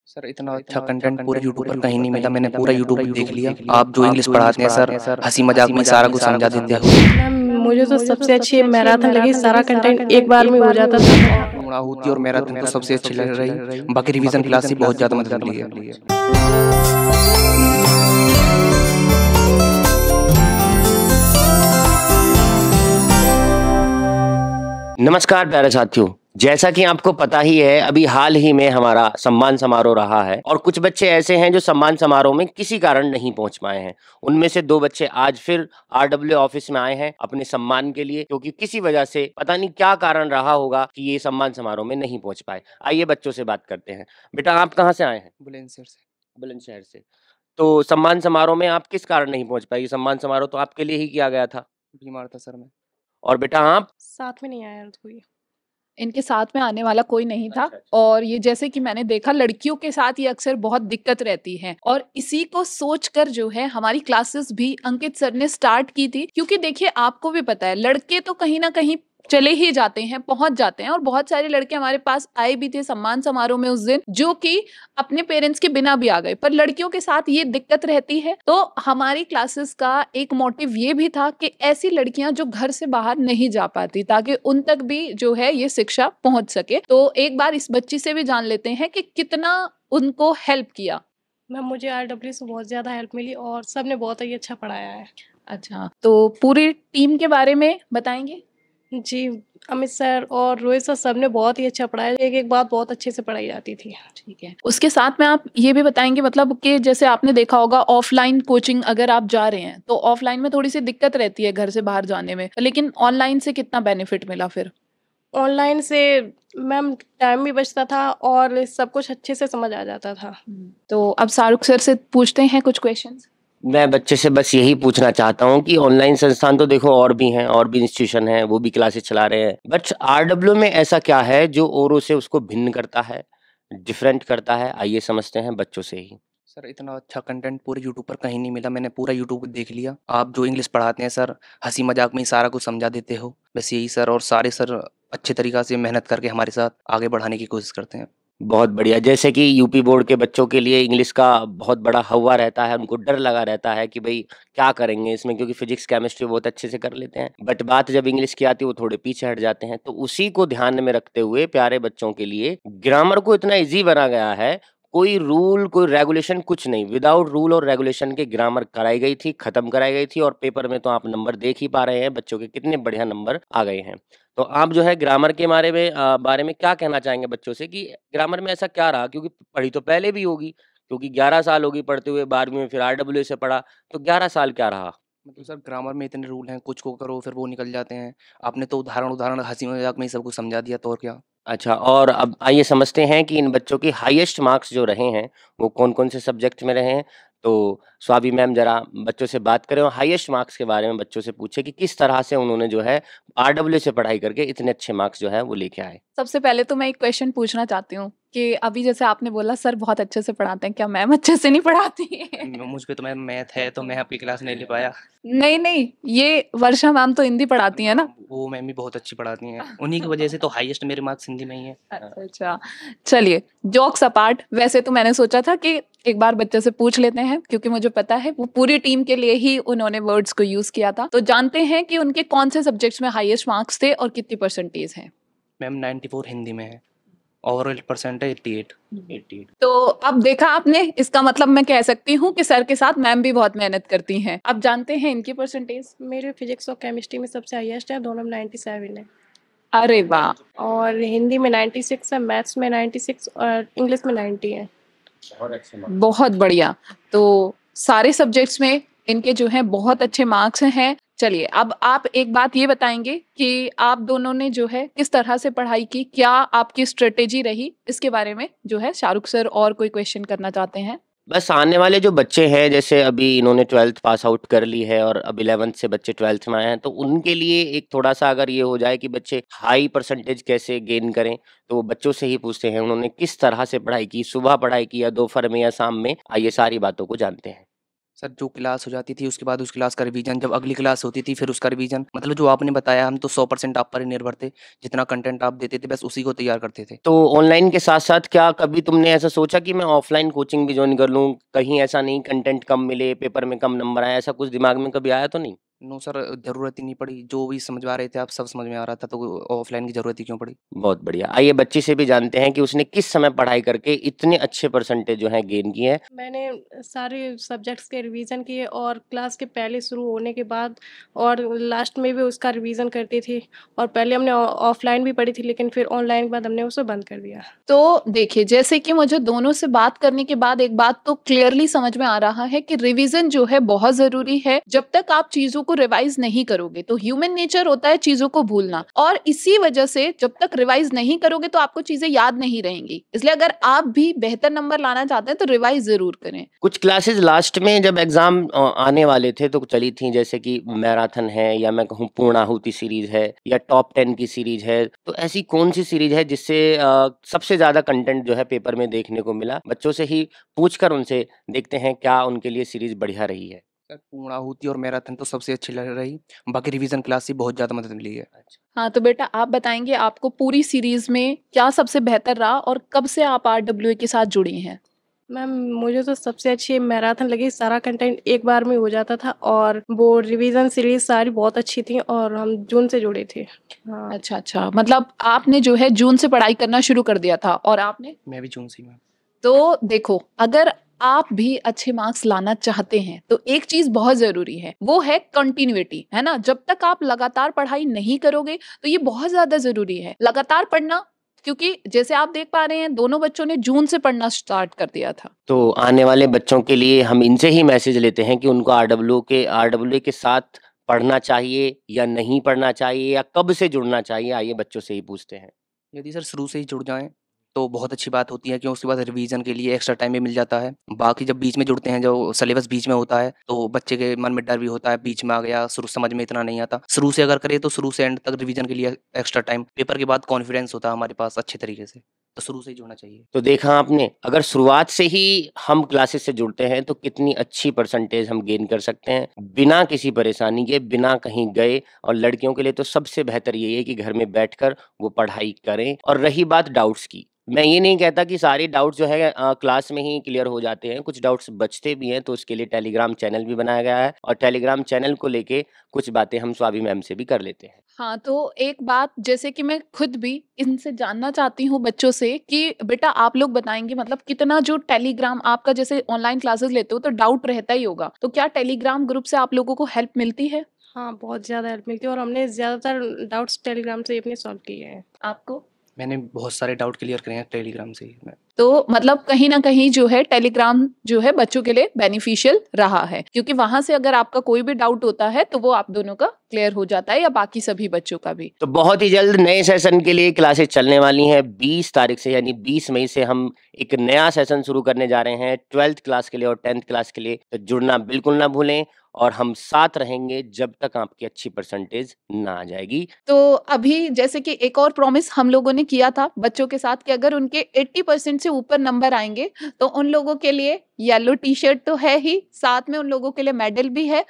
Sir इतना अच्छा content पूरे यूट्यूब पर कहीं नहीं मिला। मैंने पूरा यूट्यूब देख लिया। आप जो इंग्लिश पढ़ाते हैं सर, हंसी मजाक में सारा कुछ समझा देते हो। मैम मुझे तो सबसे अच्छी मैराथन लगी, सारा कंटेंट एक बार में हो जाता था। और होती और मैराथन तो सबसे अच्छी लग रही। बाकी रिवीजन क्लास से बहुत ज़्यादा मदद मिली है। नमस्कार प्यारे साथियों, जैसा कि आपको पता ही है, अभी हाल ही में हमारा सम्मान समारोह रहा है और कुछ बच्चे ऐसे हैं जो सम्मान समारोह में किसी कारण नहीं पहुंच पाए हैं। उनमें से 2 बच्चे आज फिर आरडब्ल्यू ऑफिस में आए हैं अपने सम्मान के लिए, क्योंकि किसी वजह से पता नहीं क्या कारण रहा होगा कि ये सम्मान समारोह में नहीं पहुंच पाए। आइए बच्चों से बात करते हैं। बेटा, आप कहाँ से आए हैं? बुलंदशहर से। बुलंदशहर से। तो सम्मान समारोह में आप किस कारण नहीं पहुंच पाए? ये सम्मान समारोह तो आपके लिए ही किया गया था। बीमार था सर मैं। और बेटा आप? साथ में नहीं आया कोई। इनके साथ में आने वाला कोई नहीं था। और ये जैसे कि मैंने देखा, लड़कियों के साथ ये अक्सर बहुत दिक्कत रहती है और इसी को सोचकर जो है हमारी क्लासेस भी अंकित सर ने स्टार्ट की थी। क्योंकि देखिए, आपको भी पता है, लड़के तो कहीं ना कहीं चले ही जाते हैं, पहुंच जाते हैं, और बहुत सारे लड़के हमारे पास आए भी थे सम्मान समारोह में उस दिन, जो कि अपने पेरेंट्स के बिना भी आ गए। पर लड़कियों के साथ ये दिक्कत रहती है। तो हमारी क्लासेस का एक मोटिव ये भी था कि ऐसी लड़कियां जो घर से बाहर नहीं जा पाती, ताकि उन तक भी जो है ये शिक्षा पहुंच सके। तो एक बार इस बच्ची से भी जान लेते हैं कि कितना उनको हेल्प किया। मैम मुझे आरडब्ल्यू से बहुत ज़्यादा हेल्प मिली और सबने बहुत ही अच्छा पढ़ाया है। अच्छा, तो पूरी टीम के बारे में बताएंगे? जी, अमित सर और रोहित सर सबने बहुत ही अच्छा पढ़ाया। एक-एक बात बहुत अच्छे से पढ़ाई जाती थी। ठीक है। उसके साथ में आप ये भी बताएंगे, मतलब कि जैसे आपने देखा होगा ऑफलाइन कोचिंग अगर आप जा रहे हैं तो ऑफलाइन में थोड़ी सी दिक्कत रहती है घर से बाहर जाने में, लेकिन ऑनलाइन से कितना बेनिफिट मिला फिर? ऑनलाइन से मैम टाइम भी बचता था और सब कुछ अच्छे से समझ आ जाता था। तो अब शाहरुख सर से पूछते हैं कुछ क्वेश्चंस। मैं बच्चे से बस यही पूछना चाहता हूँ कि ऑनलाइन संस्थान तो देखो और भी हैं, और भी इंस्टीट्यूशन हैं, वो भी क्लासेस चला रहे हैं, बट आरडब्ल्यू में ऐसा क्या है जो औरों से उसको भिन्न करता है, डिफरेंट करता है? आइए समझते हैं बच्चों से ही। सर इतना अच्छा कंटेंट पूरे यूट्यूब पर कहीं नहीं मिला। मैंने पूरा यूट्यूब देख लिया। आप जो इंग्लिश पढ़ाते हैं सर, हंसी मजाक में ही सारा कुछ समझा देते हो। बस यही सर, और सारे सर अच्छे तरीक़ा से मेहनत करके हमारे साथ आगे बढ़ाने की कोशिश करते हैं। बहुत बढ़िया। जैसे कि यूपी बोर्ड के बच्चों के लिए इंग्लिश का बहुत बड़ा हव्वा रहता है, उनको डर लगा रहता है कि भाई क्या करेंगे इसमें, क्योंकि फिजिक्स केमिस्ट्री बहुत अच्छे से कर लेते हैं, बट बात जब इंग्लिश की आती है वो थोड़े पीछे हट जाते हैं। तो उसी को ध्यान में रखते हुए प्यारे बच्चों के लिए ग्रामर को इतना ईजी बना गया है, कोई रूल कोई रेगुलेशन कुछ नहीं, विदाउट रूल और रेगुलेशन के ग्रामर कराई गई थी, खत्म कराई गई थी, और पेपर में तो आप नंबर देख ही पा रहे हैं बच्चों के कितने बढ़िया नंबर आ गए हैं। तो आप जो है ग्रामर के बारे में क्या कहना चाहेंगे बच्चों से कि ग्रामर में ऐसा क्या रहा? क्योंकि पढ़ी तो पहले भी होगी, क्योंकि 11 साल होगी पढ़ते हुए, 12वीं में फिर आरडब्ल्यू से पढ़ा, तो 11 साल क्या रहा? मतलब सर ग्रामर में इतने रूल हैं, कुछ को करो फिर वो निकल जाते हैं। आपने तो उदाहरण उदाहरण हंसी मजाक में ही सब कुछ समझा दिया, तो और क्या। अच्छा, और अब आइए समझते हैं कि इन बच्चों की हाईएस्ट मार्क्स जो रहे हैं, वो कौन-कौन से सब्जेक्ट में रहे हैं। तो स्वाति मैम ज़रा बच्चों से बात करें और हाईएस्ट मार्क्स के बारे में बच्चों से पूछें कि किस तरह से उन्होंने जो है आरडब्ल्यू से पढ़ाई करके इतने अच्छे मार्क्स जो है वो लेके आए। सबसे पहले तो मैं एक क्वेश्चन पूछना चाहती हूँ कि अभी जैसे आपने बोला सर बहुत अच्छे से पढ़ाते हैं, क्या मैम अच्छे से नहीं पढ़ाती हैं? मुझ पे तो मैम मैथ है, तो मैं आपकी क्लास नहीं ले पाया। नहीं नहीं, ये वर्षा मैम तो हिंदी पढ़ाती है ना? वो मैम भी बहुत अच्छी पढ़ाती हैं, उन्हीं की वजह से तो हाईएस्ट मेरे मार्क्स हिंदी में ही है। अच्छा, चलिए जोक्स अपार्ट, वैसे तो मैंने सोचा था कि एक बार बच्चे से पूछ लेते हैं, क्योंकि मुझे पता है वो पूरी टीम के लिए ही उन्होंने वर्ड्स को यूज किया था। तो जानते हैं कि उनके कौन से सब्जेक्ट्स में हाईएस्ट मार्क्स थे और कितनी परसेंटेज है? मैम 94 हिंदी में है, ओवरऑल परसेंट है 88। तो अब देखा आपने, इसका मतलब मैं कह सकती हूँ कि सर के साथ मैम भी बहुत मेहनत करती हैं। अब जानते हैं इनकी परसेंटेज। मेरे फिजिक्स और केमिस्ट्री में सबसे हाईएस्ट है, दोनों में 97 है। अरे वाह! और हिंदी में 96 है, मैथ्स में 96 और इंग्लिश में 90 है। बहुत बढ़िया। तो सारे सब्जेक्ट्स में इनके जो हैं बहुत अच्छे मार्क्स हैं। चलिए, अब आप एक बात ये बताएँगे कि आप दोनों ने जो है किस तरह से पढ़ाई की? क्या आपकी स्ट्रैटेजी रही? इसके बारे में जो है शाहरुख सर और कोई क्वेश्चन करना चाहते हैं? बस आने वाले जो बच्चे हैं, जैसे अभी इन्होंने 12th पास आउट कर ली है और अब 11th से बच्चे 12th में आए हैं, तो उनके लिए एक थोड़ा-सा अगर ये हो जाए कि बच्चे हाई परसेंटेज कैसे गेन करें, तो वो बच्चों से ही पूछते हैं उन्होंने किस तरह से पढ़ाई की, सुबह पढ़ाई की या दोपहर में या शाम में? आइए सारी बातों को जानते हैं। सर जो क्लास हो जाती थी उसके बाद उस क्लास का रिवीजन, जब अगली क्लास होती थी फिर उसका रिवीजन, मतलब जो आपने बताया हम तो 100% आप पर ही निर्भर थे। जितना कंटेंट आप देते थे बस उसी को तैयार करते थे। तो ऑनलाइन के साथ-साथ क्या कभी तुमने ऐसा सोचा कि मैं ऑफलाइन कोचिंग भी जॉइन कर लूँ? कहीं ऐसा नहीं कंटेंट कम मिले, पेपर में कम नंबर आए, ऐसा कुछ दिमाग में कभी आया तो नहीं? नो सर, ज़रूरत ही नहीं पड़ी। जो भी समझवा रहे थे आप सब समझ में आ रहा था, तो ऑफलाइन की ज़रूरत ही क्यों पड़ी? बहुत बढ़िया। आइए बच्ची से भी जानते हैं कि उसने किस समय पढ़ाई करके इतने अच्छे परसेंटेज जो हैं गेन किए हैं। मैंने सारे सब्जेक्ट्स के रिवीजन किए और क्लास के पहले शुरू होने के बाद और लास्ट में भी उसका रिवीजन करती थी। और पहले हमने ऑफलाइन भी पढ़ी थी, लेकिन फिर ऑनलाइन के बाद हमने उसे बंद कर दिया। तो देखिए, जैसे कि मुझे दोनों से बात करने के बाद एक बात तो क्लियरली समझ में आ रहा है कि रिवीजन जो है बहुत ज़रूरी है। जब तक आप चीज़ों को रिवाइज़ नहीं करोगे, तो ह्यूमन नेचर होता है चीज़ों को भूलना, और इसी वजह से जब तक रिवाइज़ नहीं करोगे तो आपको चीज़ें याद नहीं रहेंगी। इसलिए अगर आप भी बेहतर नंबर लाना चाहते हैं तो रिवाइज़ ज़रूर करें। कुछ क्लासेस लास्ट में जब एग्ज़ाम आने वाले थे तो चली थी, जैसे कि मैराथन है या मैं कहूँ पूर्णाहुति सीरीज़ है या टॉप 10 की सीरीज़ है। तो ऐसी कौन-सी सीरीज़ है जिससे सबसे ज़्यादा कंटेंट जो है पेपर में देखने को मिला? बच्चों से ही पूछकर उनसे देखते हैं क्या उनके लिए सीरीज़ बढ़िया रही है। सर पूर्णाहुति और मैराथन तो सबसे अच्छी लग रही, बाकी रिवीजन क्लास से बहुत ज़्यादा मदद मिली है। हाँ, तो बेटा आप बताएँगे आपको पूरी सीरीज़ में क्या सबसे बेहतर रहा और कब से आप आरडब्ल्यूए के साथ जुड़ी हैं? मैम मुझे तो सबसे अच्छी मैराथन लगी। सारा कंटेंट एक बार में हो जाता था और वो रिवीजन सीरीज़ सारी बहुत अच्छी थी और हम जून से जुड़े थे। हाँ। अच्छा, मतलब आपने जो है जून से पढ़ाई करना शुरू कर दिया था और आपने? मैं भी जून से ही, मैम। तो देखो, अगर आप भी अच्छे मार्क्स लाना चाहते हैं तो एक चीज बहुत जरूरी है, वो है कंटिन्यूटी, है ना। जब तक आप लगातार पढ़ाई नहीं करोगे तो ये बहुत ज्यादा जरूरी है लगातार पढ़ना, क्योंकि जैसे आप देख पा रहे हैं दोनों बच्चों ने जून से पढ़ना स्टार्ट कर दिया था। तो आने वाले बच्चों के लिए हम इनसे ही मैसेज लेते हैं कि उनको आरडब्ल्यूए के साथ पढ़ना चाहिए या नहीं पढ़ना चाहिए या कब से जुड़ना चाहिए? आइए बच्चों से ही पूछते हैं। यदि सर शुरू से ही जुड़ जाएँ तो बहुत अच्छी बात होती है, क्योंकि उसके बाद रिवीजन के लिए एक्स्ट्रा टाइम भी मिल जाता है। बाकी जब बीच में जुड़ते हैं, जो सिलेबस बीच में होता है, तो बच्चे के मन में डर भी होता है, बीच में आ गया, शुरू समझ में इतना नहीं आता। शुरू से अगर करें तो शुरू से एंड तक रिवीजन के लिए एक्स्ट्रा टाइम, पेपर के बाद कॉन्फिडेंस होता है हमारे पास अच्छे तरीके से, तो शुरू से ही जुड़ना चाहिए। तो देखा आपने, अगर शुरुआत से ही हम क्लासेस से जुड़ते हैं तो कितनी अच्छी परसेंटेज हम गेन कर सकते हैं बिना किसी परेशानी के, बिना कहीं गए। और लड़कियों के लिए तो सबसे बेहतर यही है कि घर में बैठकर वो पढ़ाई करें। और रही बात डाउट्स की, मैं ये नहीं कहता कि सारे डाउट्स जो है क्लास में ही क्लियर हो जाते हैं, कुछ डाउट्स बचते भी हैं, तो उसके लिए टेलीग्राम चैनल भी बनाया गया है और टेलीग्राम चैनल को लेके कुछ बातें हम स्वाति मैम से भी कर लेते हैं। हाँ, तो एक बात जैसे कि मैं खुद भी इनसे जानना चाहती हूँ बच्चों से कि बेटा आप लोग बताएंगे, मतलब कितना जो टेलीग्राम आपका, जैसे ऑनलाइन क्लासेस लेते हो तो डाउट रहता ही होगा, तो क्या टेलीग्राम ग्रुप से आप लोगों को हेल्प मिलती है? हाँ, बहुत ज़्यादा हेल्प मिलती है और हमने ज़्यादातर डाउट्स टेलीग्राम से ही अपने सॉल्व किए हैं। आपको? मैंने बहुत सारे डाउट क्लियर करे हैं टेलीग्राम से ही। मैं तो मतलब कहीं न कहीं जो है टेलीग्राम जो है बच्चों के लिए बेनिफिशियल रहा है, क्योंकि वहाँ से अगर आपका कोई भी डाउट होता है तो वो आप दोनों का क्लियर हो जाता है, या बाकी सभी बच्चों का भी। तो बहुत ही जल्द नए सेशन के लिए क्लासेस चलने वाली हैं। 20 तारीख से यानी 20 मई से हम एक नया सेशन शुरू करने जा रहे हैं 12th क्लास के लिए और 10th क्लास के लिए। तो जुड़ना बिल्कुल ना भूलें और हम साथ रहेंगे जब तक आपकी अच्छी परसेंटेज ना आ जाएगी। तो अभी जैसे कि एक और प्रॉमिस हम लोगों ने किया था बच्चों के साथ कि अगर उनके 80% से ऊपर नंबर आएँगे तो उन लोगों के लिए येलो टी-शर्ट तो है ही, साथ में उन लोगों के लिए मेडल भी है।